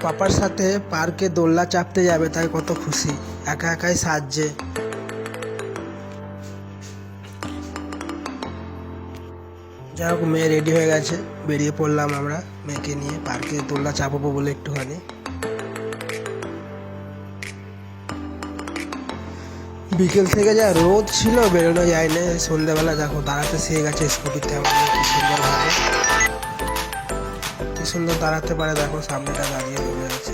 পাপার সাথে পার্কে দোলনা চাপতে যাবে, তাই কত খুশি, একা একাই সাজছে। যাই হোক, মেয়ে রেডি হয়ে গেছে, বেরিয়ে পড়লাম আমরা মেয়েকে নিয়ে পার্কে দোলনা চাপাবো বলে একটুখানি। বিকেল থেকে যা রোদ ছিল বেরোনো যায় না। সন্ধ্যাবেলা দেখো দাঁড়াতে শিখে গেছে স্কুটিতে, আমাদের কি সুন্দরভাবে, কি সুন্দর দাঁড়াতে পারে দেখো, সামনেটা দাঁড়িয়ে রয়ে আছে।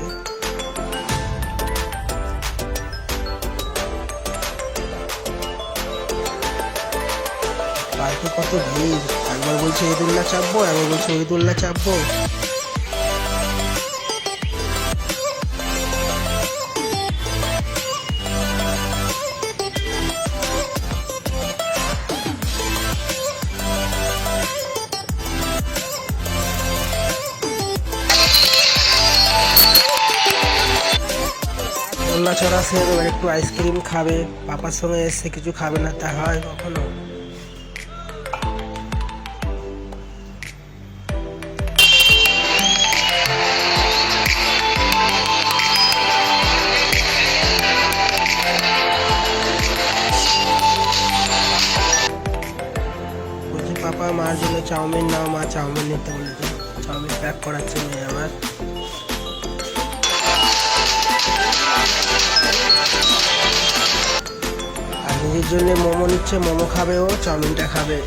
পার্কে কত ভিড়, একবার বলছে এই দোলনা চাপবো, একবার বলছে ওই দোলনা চাপবো। দোলনা চড়া সে এবার একটু আইসক্রিম খাবে, পাপার সঙ্গে এসে কিছু খাবে না, তা হয় কখনো? বলছি পাপা মার জন্য চাউমিন নাও, মা চাউমিন নিতে বলেছে, চাউমিন প্যাক করাচ্ছে মেয়ে আমার। আর নিজের জন্য মোমো নিচ্ছে, মোমো খাবে ও, চাউমিনটা খাবে।